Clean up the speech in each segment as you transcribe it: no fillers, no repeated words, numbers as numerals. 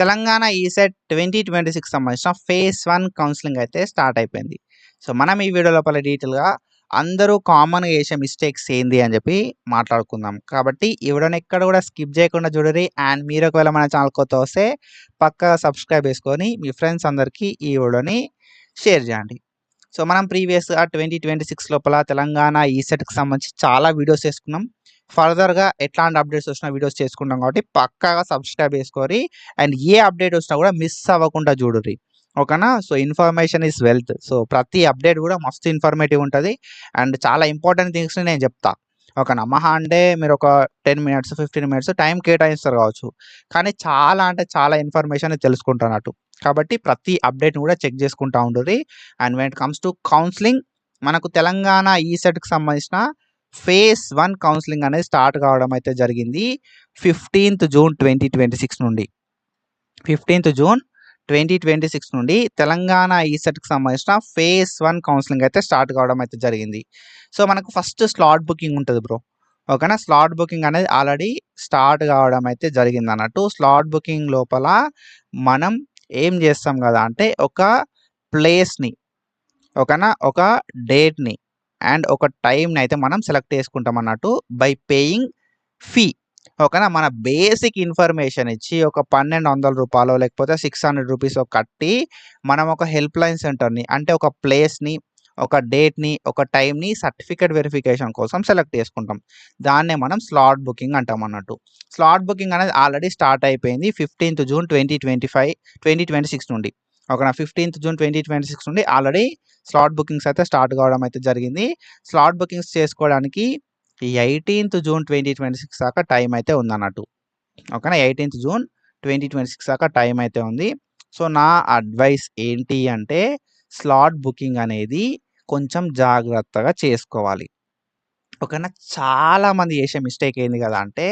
Telangana ECET 2026 సంబంధించిన phase 1 counselling అయితే start అయిపోయింది. సో, మనం ఈ వీడియో లోపల డీటెయిల్‌గా అందరూ కామన్‌గా చేసే మిస్టేక్స్ ఏంది అని చెప్పి మాట్లాడుకుందాం. కాబట్టి ఈ వీడియోని ఎక్కడ కూడా స్కిప్ చేయకుండా చూడుర్రి. అండ్ మీరు ఒకవేళ మన ఛానల్ కొత్త వస్తే పక్కా సబ్స్క్రైబ్ చేసుకొని మీ ఫ్రెండ్స్ అందరికీ ఈ వీడియోని షేర్ చేయండి. సో, మనం ప్రీవియస్‌గా 2026 లోపల తెలంగాణ ఈసెట్‌కి సంబంధించి చాలా వీడియోస్ చేసుకున్నాం. ఫర్దర్‌గా ఎట్లాంటి అప్డేట్స్ వచ్చినా వీడియోస్ చేసుకుంటాం కాబట్టి పక్కాగా సబ్స్క్రైబ్ చేసుకోరి. అండ్ ఏ అప్డేట్ వచ్చినా కూడా మిస్ అవ్వకుండా చూడుర్రి. ఓకేనా? So, information is wealth. So, ప్రతి అప్డేట్ కూడా మస్తు ఇన్ఫర్మేటివ్ ఉంటది. అండ్ చాలా ఇంపార్టెంట్ థింగ్స్‌ని నేను చెప్తా. ఓకేనా? మహా అంటే మీరు ఒక 10 మినిట్స్, 15 మినిట్స్ టైం కేటాయిస్తారు కావచ్చు. కానీ చాలా అంటే చాలా ఇన్ఫర్మేషన్ తెలుసుకుంటున్నట్టు. కాబట్టి ప్రతి అప్డేట్‌ని కూడా చెక్ చేసుకుంటా ఉండుర్రి. And when it comes to counselling మనకు తెలంగాణ ఈసెట్‌కి సంబంధించిన ఫేజ్ 1 కౌన్సిలింగ్ అనేది స్టార్ట్ కావడం అయితే జరిగింది. 15th జూన్ 2026 నుండి. 15th జూన్ 2026 నుండి తెలంగాణ ఈసెట్‌కి సంబంధించిన ఫేజ్ 1 కౌన్సిలింగ్ అయితే స్టార్ట్ కావడం అయితే జరిగింది. సో, మనకు ఫస్ట్ స్లాట్ బుకింగ్ ఉంటది బ్రో. ఓకేనా? స్లాట్ బుకింగ్ అనేది ఆల్రెడీ స్టార్ట్ కావడం అయితే జరిగిందన్నట్టు. స్లాట్ బుకింగ్ లోపల మనం ఏం చేస్తాం కదా అంటే ఒక ప్లేస్‌ని ఓకేనా? ఒక డేట్‌ని అండ్ ఒక టైమ్‌ని అయితే మనం సెలెక్ట్ చేసుకుంటాం అన్నట్టు బై పేయింగ్ ఫీ. ఓకేనా? మన బేసిక్ ఇన్ఫర్మేషన్ ఇచ్చి ఒక రూ. 1,200 లేకపోతే రూ. 600 కట్టి మనం ఒక హెల్ప్‌లైన్ సెంటర్‌ని అంటే ఒక ప్లేస్‌ని, ఒక డేట్‌ని, ఒక టైమ్‌ని సర్టిఫికేట్ వెరిఫికేషన్ కోసం సెలెక్ట్ చేసుకుంటాం. దాన్నే మనం స్లాట్ బుకింగ్ అంటాం అన్నట్టు. స్లాట్ బుకింగ్ అనేది ఆల్రెడీ స్టార్ట్ అయిపోయింది 15th జూన్ 2026 నుండి. ఓకేనా? 15th జూన్ 2026 నుండి ఆల్రెడీ స్లాట్ బుకింగ్స్ అయితే స్టార్ట్ కావడం అయితే జరిగింది. స్లాట్ బుకింగ్స్ చేసుకోవడానికి 18th జూన్ 2026 దాకా టైం అయితే ఉందన్నట్టు. ఓకేనా? 18th జూన్ 2026 దాకా టైం అయితే ఉంది. సో, నా అడ్వైస్ ఏంటి అంటే స్లాట్ బుకింగ్ అనేది కొంచెం జాగ్రత్తగా చేసుకోవాలి. ఓకేనా? చాలామంది చేసే మిస్టేక్ ఏంది కదా అంటే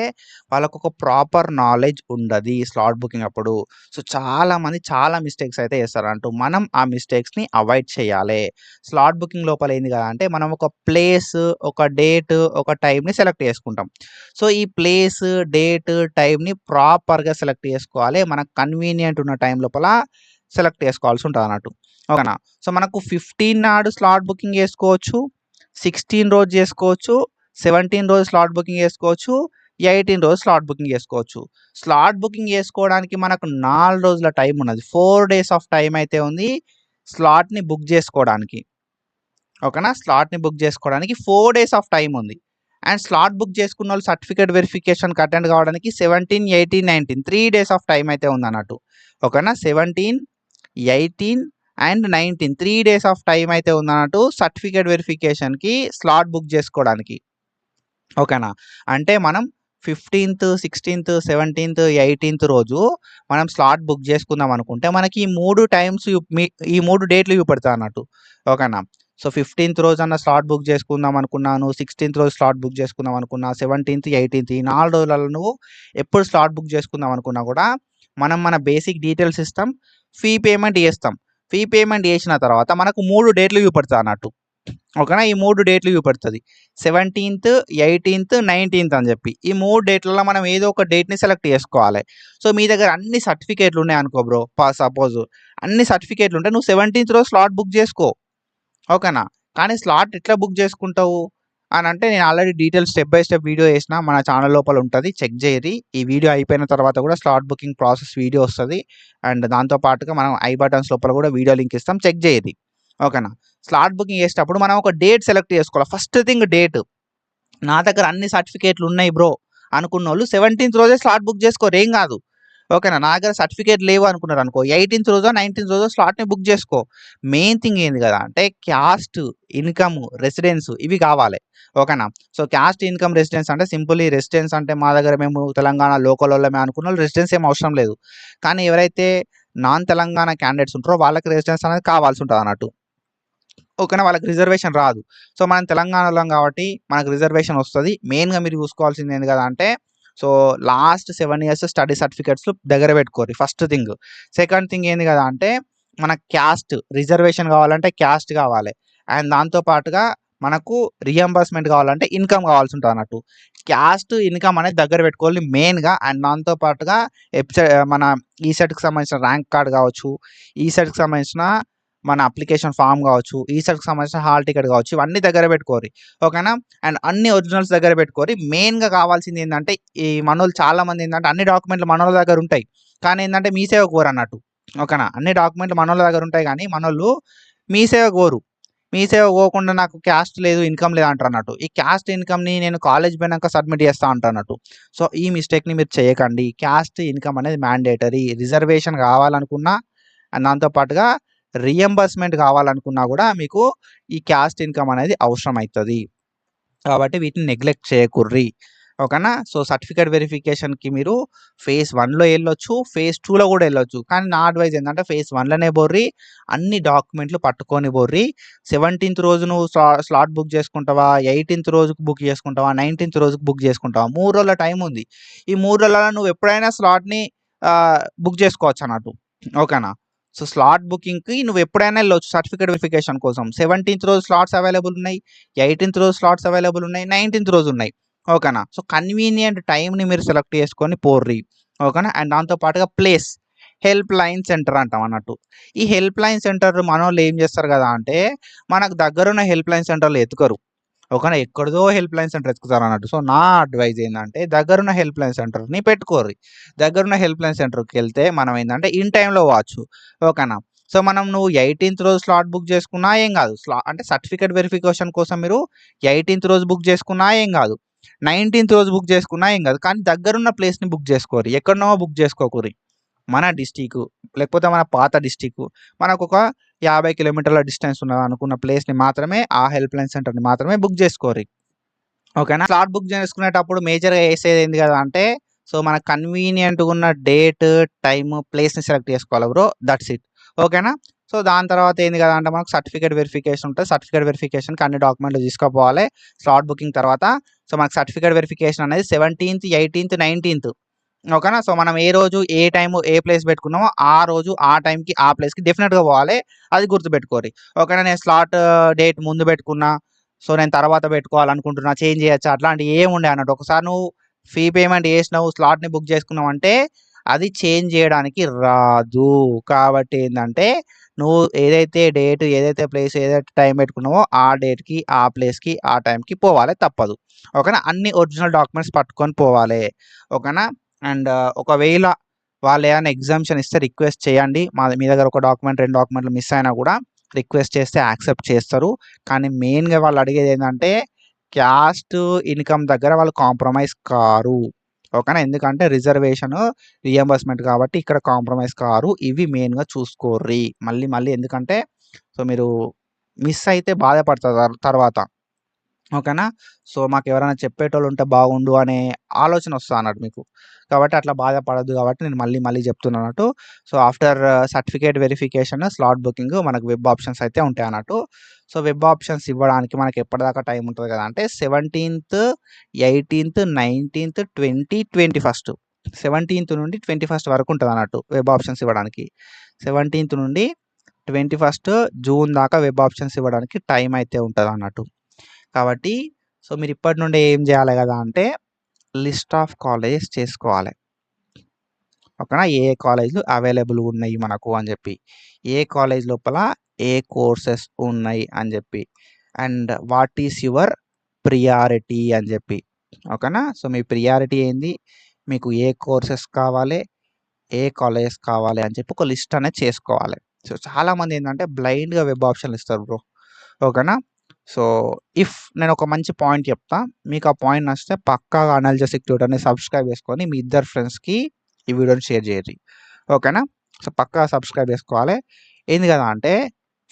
వాళ్ళకొక ప్రాపర్ నాలెడ్జ్ ఉండది స్లాట్ బుకింగ్ అప్పుడు. సో, చాలామంది చాలా మిస్టేక్స్ అయితే చేస్తారు. మనం ఆ మిస్టేక్స్‌ని అవాయిడ్ చేయాలి. స్లాట్ బుకింగ్ లోపల ఏంది కదా అంటే మనం ఒక ప్లేస్, ఒక డేట్, ఒక టైమ్‌ని సెలెక్ట్ చేసుకుంటాం. సో, ఈ ప్లేస్, డేట్, టైమ్‌ని ప్రాపర్‌గా సెలెక్ట్ చేసుకోవాలి. మనకు కన్వీనియంట్ ఉన్న టైం లోపల సెలెక్ట్ చేసుకోవాల్సి ఉంటదన్నట్టు. ఓకేనా? సో, మనకు 15 నాడు స్లాట్ బుకింగ్ చేసుకోవచ్చు. 16 రోజు చేసుకోవచ్చు. 17 రోజు స్లాట్ బుకింగ్ చేసుకోవచ్చు. 18 రోజు స్లాట్ బుకింగ్ చేసుకోవచ్చు. స్లాట్ బుకింగ్ చేసుకోవడానికి మనకు 4 రోజుల టైం ఉన్నది. 4 డేస్ ఆఫ్ టైం అయితే ఉంది స్లాట్‌ని బుక్ చేసుకోవడానికి. ఓకేనా? స్లాట్‌ని బుక్ చేసుకోవడానికి 4 డేస్ ఆఫ్ టైం ఉంది. అండ్ స్లాట్ బుక్ చేసుకున్నోళ్ళు సర్టిఫికేట్ వెరిఫికేషన్‌కి అటెండ్ కావడానికి 17, 18, 19 3 డేస్ ఆఫ్ టైం అయితే ఉందన్నట్టు. ఓకేనా? 17, 18 అండ్ 19 3 డేస్ ఆఫ్ టైం అయితే ఉందన్నట్టు సర్టిఫికేట్ వెరిఫికేషన్‌కి స్లాట్ బుక్ చేసుకోవడానికి. ఓకేనా? అంటే మనం 15th, 16th, 17th, 18th రోజు మనం స్లాట్ బుక్ చేసుకుందాం అనుకుంటే మనకి ఈ 3 టైమ్స్ ఈ 3 డేట్లు చూపెడతాదన్నట్టు. ఓకేనా? సో, 15th రోజన్నా స్లాట్ బుక్ చేసుకుందాం అనుకున్నాను. 16th రోజు స్లాట్ బుక్ చేసుకుందాం అనుకున్నా. 17th, 18th ఈ 4 రోజులలో నువ్వు ఎప్పుడు స్లాట్ బుక్ చేసుకుందాం అనుకున్నా కూడా మనం మన బేసిక్ డీటెయిల్స్ ఇస్తాం. ఫీ పేమెంట్ చేస్తాం. ఫీ పేమెంట్ చేసిన తర్వాత మనకు 3 డేట్లు చూపెడతాదన్నట్టు. ఓకేనా? ఈ 3 డేట్లు చూపెడుతది. 17th, 18th, 19th అని చెప్పి. ఈ 3 డేట్లలో మనం ఏదో ఒక డేట్‌ని సెలెక్ట్ చేసుకోవాలి. సో, మీ దగ్గర అన్ని సర్టిఫికేట్‌లు ఉన్నాయనుకో బ్రో. సపోజ్ అన్ని సర్టిఫికేట్‌లు ఉంటే నువ్వు 17th రోజు స్లాట్ బుక్ చేసుకో. ఓకేనా? కానీ స్లాట్ ఎట్లా బుక్ చేసుకుంటావు అనంటే నేను already details step by step video చేసిన మన ఛానల్ లోపల ఉంటది. చెక్ చేయరి. ఈ వీడియో అయిపోయిన తర్వాత కూడా స్లాట్ బుకింగ్ ప్రాసెస్ వీడియో వస్తది. అండ్ దాంతో పాటుగా మనం ఐ బటన్స్ లోపల కూడా వీడియో లింక్ ఇస్తాం. చెక్ చేయరి. ఓకేనా? స్లాట్ బుకింగ్ చేసేటప్పుడు మనం ఒక డేట్ సెలెక్ట్ చేసుకోవాలి. First thing date. నా దగ్గర అన్ని సర్టిఫికేట్‌లు ఉన్నాయి బ్రో అనుకున్నోళ్ళు 17th రోజే స్లాట్ బుక్ చేసుకోరు ఏం కాదు. ఓకేనా? నా దగ్గర సర్టిఫికేట్ లేవు అనుకున్నారనుకో 18th రోజో, 19th రోజో స్లాట్‌ని బుక్ చేసుకో. మెయిన్ థింగ్ ఏంది కదా అంటే క్యాస్ట్, ఇన్‌కమ్, రెసిడెన్స్ ఇవి కావాలి. ఓకేనా? సో, క్యాస్ట్, ఇన్‌కమ్, రెసిడెన్స్ అంటే సింపుల్లీ రెసిడెన్స్ అంటే మా దగ్గర మేము తెలంగాణ లోకలోళ్ళమే అనుకున్నోళ్ళు రెసిడెన్స్ ఏం అవసరం లేదు. కానీ ఎవరైతే నాన్ తెలంగాణ క్యాండిడేట్స్ ఉంటారో వాళ్ళకి రెసిడెన్స్ అనేది కావాల్సి ఉంటదన్నట్టు. ఓకేనా? వాళ్ళకి రిజర్వేషన్ రాదు. సో, మనం తెలంగాణలోం కాబట్టి మనకు రిజర్వేషన్ వస్తది. మెయిన్‌గా మీరు చూసుకోవాల్సింది ఏంది కదా అంటే so, last 7 years study certificates దగ్గర పెట్టుకోర్రి ఫస్ట్ థింగ్. సెకండ్ థింగ్ ఏంది కదా అంటే మన క్యాస్ట్ రిజర్వేషన్ కావాలంటే క్యాస్ట్ కావాలి. అండ్ దాంతో పాటుగా మనకు రీఎంబర్స్మెంట్ కావాలంటే ఇన్కమ్ కావాల్సి ఉంటుంది అన్నట్టు. క్యాస్ట్ ఇన్కమ్ అనేది దగ్గర పెట్టుకోవాలి మెయిన్గా. అండ్ దాంతో పాటుగా మన ఈసెట్కి సంబంధించిన ర్యాంక్ కార్డ్ కావచ్చు, ఈసెట్కి సంబంధించిన మన అప్లికేషన్ ఫామ్ కావచ్చు, ఈసెట్కి సంబంధించిన హాల్ టికెట్ కావచ్చు, ఇవన్నీ దగ్గర పెట్టుకోరు. ఓకేనా. అండ్ అన్ని ఒరిజినల్స్ దగ్గర పెట్టుకోరు. మెయిన్గా కావాల్సింది ఏంటంటే ఈ మనోళ్ళు చాలామంది ఏంటంటే అన్ని డాక్యుమెంట్లు మనోళ్ళ దగ్గర ఉంటాయి, కానీ ఏంటంటే మీ సేవ కోరు అన్నట్టు. ఓకేనా. అన్ని డాక్యుమెంట్లు మనోళ్ళ దగ్గర ఉంటాయి కానీ మనోళ్ళు మీ సేవ కోరు. మీ సేవ పోకుండా నాకు క్యాస్ట్ లేదు, ఇన్కమ్ లేదు అంటారు అన్నట్టు. ఈ క్యాస్ట్ ఇన్కమ్ని నేను కాలేజ్ పోయినాక సబ్మిట్ చేస్తా అంటారు అన్నట్టు. సో ఈ మిస్టేక్ని మీరు చేయకండి. క్యాస్ట్ ఇన్కమ్ అనేది మ్యాండేటరీ. రిజర్వేషన్ కావాలనుకున్నా అండ్ దాంతో పాటుగా రీఎంబర్స్మెంట్ కావాలనుకున్నా కూడా మీకు ఈ క్యాస్ట్ ఇన్కమ్ అనేది అవసరం అవుతుంది. కాబట్టి వీటిని నెగ్లెక్ట్ చేయకుర్రి. ఓకేనా. సో సర్టిఫికేట్ వెరిఫికేషన్కి మీరు ఫేజ్ 1లో వెళ్ళొచ్చు, ఫేజ్ 2లో కూడా వెళ్ళొచ్చు. కానీ నా అడ్వైజ్ ఏంటంటే ఫేజ్ 1లోనే బోర్రి, అన్ని డాక్యుమెంట్లు పట్టుకొని బోర్రి. 17th రోజు నువ్వు స్లాట్ బుక్ చేసుకుంటావా, 18th రోజుకు బుక్ చేసుకుంటావా, 19th రోజుకు బుక్ చేసుకుంటావా, 3 రోజుల టైం ఉంది. ఈ 3 రోజులలో నువ్వు ఎప్పుడైనా స్లాట్ని బుక్ చేసుకోవచ్చు అన్నట్టు. ఓకేనా. సో స్లాట్ బుకింగ్కి నువ్వు ఎప్పుడైనా వెళ్ళొచ్చు సర్టిఫికేట్ వెరిఫికేషన్ కోసం. 17th రోజు స్లాట్స్ అవైలబుల్ ఉన్నాయి, 18th రోజు స్లాట్స్ అవైలబుల్ ఉన్నాయి, 19th రోజు ఉన్నాయి. ఓకేనా. సో కన్వీనియంట్ టైంని మీరు సెలెక్ట్ చేసుకొని పోర్రి. ఓకేనా. అండ్ దాంతోపాటుగా ప్లేస్ హెల్ప్ లైన్ సెంటర్ అంటాం అన్నట్టు. ఈ హెల్ప్ లైన్ సెంటర్ మన వాళ్ళు ఏం చేస్తారు కదా అంటే మనకు దగ్గరున్న హెల్ప్ లైన్ సెంటర్లు ఎత్తుకరు. ఓకేనా. ఎక్కడిదో హెల్ప్ లైన్ సెంటర్ ఎత్తుకుతారు అన్నట్టు. సో నా అడ్వైజ్ ఏంటంటే దగ్గరున్న హెల్ప్ లైన్ సెంటర్ని పెట్టుకోర్రి. దగ్గరున్న హెల్ప్ లైన్ సెంటర్కి వెళ్తే మనం ఏంటంటే ఇన్ టైంలో పోవచ్చు. ఓకేనా. సో మనం నువ్వు 18th రోజు స్లాట్ బుక్ చేసుకున్నా ఏం కాదు. అంటే సర్టిఫికేట్ వెరిఫికేషన్ కోసం మీరు 18th రోజు బుక్ చేసుకున్నా ఏం కాదు, 19th రోజు బుక్ చేసుకున్నా ఏం కాదు. కానీ దగ్గరున్న ప్లేస్ని బుక్ చేసుకోరు, ఎక్కడనో బుక్ చేసుకోకూరి. మన డిస్టిక్ లేకపోతే మన పాత డిస్టిక్ మనకు ఒక 50 కిలోమీటర్ల డిస్టెన్స్ ఉన్నది అనుకున్న ప్లేస్ని మాత్రమే, ఆ హెల్ప్ లైన్ సెంటర్ని మాత్రమే బుక్ చేసుకోరు. ఓకేనా. స్లాట్ బుక్ చేసుకునేటప్పుడు మేజర్గా వేసేది ఏంది కదా అంటే సో మనకు కన్వీనియంట్గా ఉన్న డేట్, టైమ్, ప్లేస్ని సెలెక్ట్ చేసుకోవాలి బ్రో. That's it. ఓకేనా. సో దాని తర్వాత ఏంది కదా అంటే మనకు సర్టిఫికేట్ వెరిఫికేషన్ ఉంటుంది. సర్టిఫికేట్ వెరిఫికేషన్కి అన్ని డాక్యుమెంట్లు తీసుకుపోవాలి స్లాట్ బుకింగ్ తర్వాత. సో మనకు సర్టిఫికేట్ వెరిఫికేషన్ అనేది 17th, 18th, 19th. ఓకేనా. సో మనం ఏ రోజు ఏ టైం ఏ ప్లేస్ పెట్టుకున్నామో ఆ రోజు ఆ టైంకి ఆ ప్లేస్కి డెఫినెట్గా పోవాలి. అది గుర్తుపెట్టుకోరి. ఓకేనా. నేను స్లాట్ డేట్ ముందు పెట్టుకున్నా, సో నేను తర్వాత పెట్టుకోవాలనుకుంటున్నా, చేంజ్ చేయొచ్చా, అట్లాంటివి ఏమి ఉండే అన్నట్టు. ఒకసారి నువ్వు ఫీ పేమెంట్ చేసినావు, స్లాట్ని బుక్ చేసుకున్నావు అంటే అది చేంజ్ చేయడానికి రాదు. కాబట్టి ఏంటంటే నువ్వు ఏదైతే డేట్, ఏదైతే ప్లేస్, ఏదైతే టైం పెట్టుకున్నావో ఆ డేట్కి ఆ ప్లేస్కి ఆ టైంకి పోవాలి, తప్పదు. ఓకేనా. అన్ని ఒరిజినల్ డాక్యుమెంట్స్ పట్టుకొని పోవాలి. ఓకేనా. అండ్ ఒకవేళ వాళ్ళు ఏమైనా ఎగ్జామ్షన్ ఇస్తే రిక్వెస్ట్ చేయండి. మీ దగ్గర ఒక డాక్యుమెంట్ 2 డాక్యుమెంట్లు మిస్ అయినా కూడా రిక్వెస్ట్ చేస్తే యాక్సెప్ట్ చేస్తారు. కానీ మెయిన్గా వాళ్ళు అడిగేది ఏంటంటే క్యాస్ట్ ఇన్కమ్ దగ్గర వాళ్ళు కాంప్రమైజ్ కారు. ఓకేనా. ఎందుకంటే రిజర్వేషన్, రియంబర్స్మెంట్ కాబట్టి ఇక్కడ కాంప్రమైజ్ కారు. ఇవి మెయిన్గా చూసుకోర్రి. మళ్ళీ ఎందుకంటే సో మీరు మిస్ అయితే బాధపడతారు తర్వాత. ఓకేనా. సో మాకు ఎవరైనా చెప్పేటోళ్ళు ఉంటే బాగుండు అనే ఆలోచన వస్తుంది అన్నట్టు మీకు. కాబట్టి అట్లా బాధపడద్దు కాబట్టి నేను మళ్ళీ చెప్తున్నట్టు. So after certificate verification, slot booking మనకు వెబ్ ఆప్షన్స్ అయితే ఉంటాయి అన్నట్టు. సో వెబ్ ఆప్షన్స్ ఇవ్వడానికి మనకి ఎప్పటిదాకా టైం ఉంటుంది కదా అంటే 17th, 18th, 19th, 20, 21st. 17th నుండి 21st వరకు ఉంటుంది అన్నట్టు వెబ్ ఆప్షన్స్ ఇవ్వడానికి. 17th నుండి 21st జూన్ దాకా వెబ్ ఆప్షన్స్ ఇవ్వడానికి టైం అయితే ఉంటుంది అన్నట్టు. కాబట్టి సో మీరు ఇప్పటి నుండి ఏం చేయాలి కదా అంటే లిస్ట్ ఆఫ్ కాలేజెస్ చేసుకోవాలి. ఓకేనా. ఏ కాలేజీలు అవైలబుల్ ఉన్నాయి మనకు అని చెప్పి, ఏ కాలేజ్ లోపల ఏ కోర్సెస్ ఉన్నాయి అని చెప్పి, and what is your priority అని చెప్పి. ఓకేనా. సో మీ ప్రియారిటీ ఏంది, మీకు ఏ కోర్సెస్ కావాలి, ఏ కాలేజెస్ కావాలి అని చెప్పి ఒక లిస్ట్ అనేది చేసుకోవాలి. సో చాలామంది ఏంటంటే బ్లైండ్గా వెబ్ ఆప్షన్లు ఇస్తారు బ్రో. ఓకేనా. సో నేను ఒక మంచి పాయింట్ చెప్తా, మీకు ఆ పాయింట్ నచ్చితే పక్కాగా అనాలిసిస్ ట్యూటర్ని సబ్స్క్రైబ్ చేసుకొని మీ ఇద్దరు ఫ్రెండ్స్కి ఈ వీడియోని షేర్ చేయండి. ఓకేనా. సో పక్కా సబ్స్క్రైబ్ చేసుకోవాలి. ఏంది కదా అంటే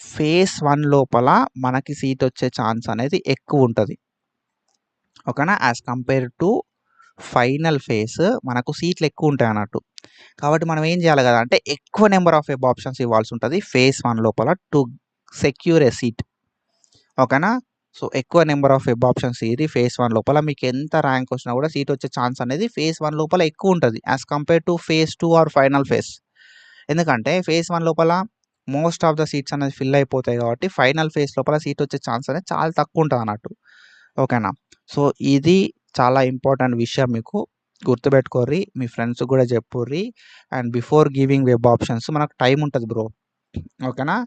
ఫేజ్ 1 లోపల మనకి సీట్ వచ్చే ఛాన్స్ అనేది ఎక్కువ ఉంటుంది. ఓకేనా. As compare to final phase మనకు సీట్లు ఎక్కువ ఉంటాయి అన్నట్టు. కాబట్టి మనం ఏం చేయాలి కదా అంటే ఎక్కువ నెంబర్ ఆఫ్ వెబ్ ఆప్షన్స్ ఇవ్వాల్సి ఉంటుంది ఫేజ్ 1 లోపల టు సెక్యూర్ ఏ సీట్. ఓకేనా. సో ఎక్కువ నెంబర్ ఆఫ్ వెబ్ ఆప్షన్స్ ఇది ఫేజ్ 1 లోపల మీకు ఎంత ర్యాంక్ వచ్చినా కూడా సీట్ వచ్చే ఛాన్స్ అనేది ఫేజ్ 1 లోపల ఎక్కువ ఉంటుంది as compare to phase 2 or final phase. ఎందుకంటే ఫేజ్ 1 లోపల మోస్ట్ ఆఫ్ ద సీట్స్ అనేది ఫిల్ అయిపోతాయి కాబట్టి ఫైనల్ ఫేజ్ లోపల సీట్ వచ్చే ఛాన్స్ అనేది చాలా తక్కువ ఉంటుంది అన్నట్టు. ఓకేనా. సో ఇది చాలా ఇంపార్టెంట్ విషయం, మీకు గుర్తుపెట్టుకోర్రి, మీ ఫ్రెండ్స్ కూడా చెప్పుర్రి. And before giving web options మనకు టైం ఉంటుంది బ్రో. ఓకేనా.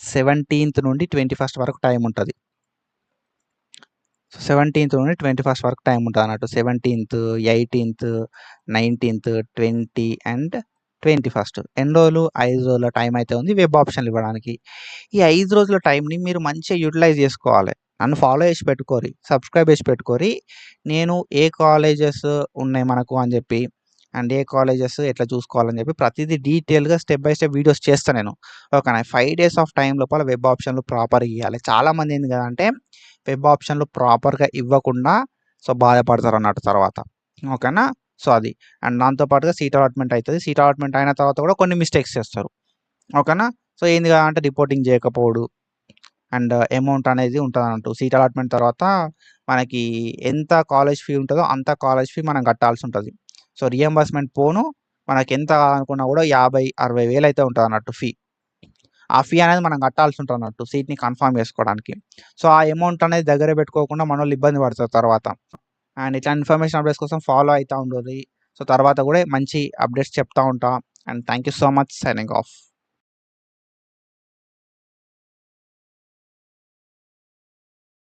17th నుండి 21st వరకు టైం ఉంటుంది. 17th నుండి 21st వరకు టైం ఉంటుంది అన్నట్టు. 17th, 18th, 19th, 20 and 21st ఎన్ని రోజులు? 5 రోజుల టైం అయితే ఉంది వెబ్ ఆప్షన్లు ఇవ్వడానికి. ఈ 5 రోజుల టైంని మీరు మంచిగా యూటిలైజ్ చేసుకోవాలి. నన్ను ఫాలో చేసి పెట్టుకోరి, సబ్స్క్రైబ్ చేసి పెట్టుకోరి. నేను ఏ కాలేజెస్ ఉన్నాయి మనకు అని చెప్పి, అండ్ ఏ కాలేజెస్ ఎట్లా చూసుకోవాలని చెప్పి ప్రతిదీ డీటెయిల్గా స్టెప్ బై స్టెప్ వీడియోస్ చేస్తాను నేను. ఓకేనా. 5 days ఆఫ్ టైం లోపల వెబ్ ఆప్షన్లు ప్రాపర్గా ఇవ్వాలి. చాలామంది ఏంది కదంటే వెబ్ ఆప్షన్లు ప్రాపర్గా ఇవ్వకుండా సో బాధపడతారు అన్నట్టు తర్వాత. ఓకేనా. సో అది. అండ్ దాంతో పాటుగా సీట్ అలాట్మెంట్ అవుతుంది. సీట్ అలాట్మెంట్ అయిన తర్వాత కూడా కొన్ని మిస్టేక్స్ చేస్తారు. ఓకేనా. సో ఏంది అంటే రిపోర్టింగ్ చేయకపోవడు అండ్ అమౌంట్ అనేది ఉంటుంది అన్నట్టు. సీట్ అలాట్మెంట్ తర్వాత మనకి ఎంత కాలేజ్ ఫీ ఉంటుందో అంత కాలేజ్ ఫీ మనం కట్టాల్సి ఉంటుంది. సో రియంబర్స్మెంట్ పోను మనకి ఎంత అనుకున్నా కూడా 50-60 వేలు అయితే ఉంటుంది అన్నట్టు ఫీ. ఆ ఫీ అనేది మనం కట్టాల్సి ఉంటుంది అన్నట్టు సీట్ని కన్ఫర్మ్ చేసుకోవడానికి. సో ఆ అమౌంట్ అనేది దగ్గర పెట్టుకోకుండా మన వాళ్ళు ఇబ్బంది పడతారు తర్వాత. అండ్ ఇట్లా ఇన్ఫర్మేషన్ అప్డేట్స్ కోసం ఫాలో అవుతూ ఉండదు. సో తర్వాత కూడా మంచి అప్డేట్స్ చెప్తా ఉంటా. And thank you so much. Signing off.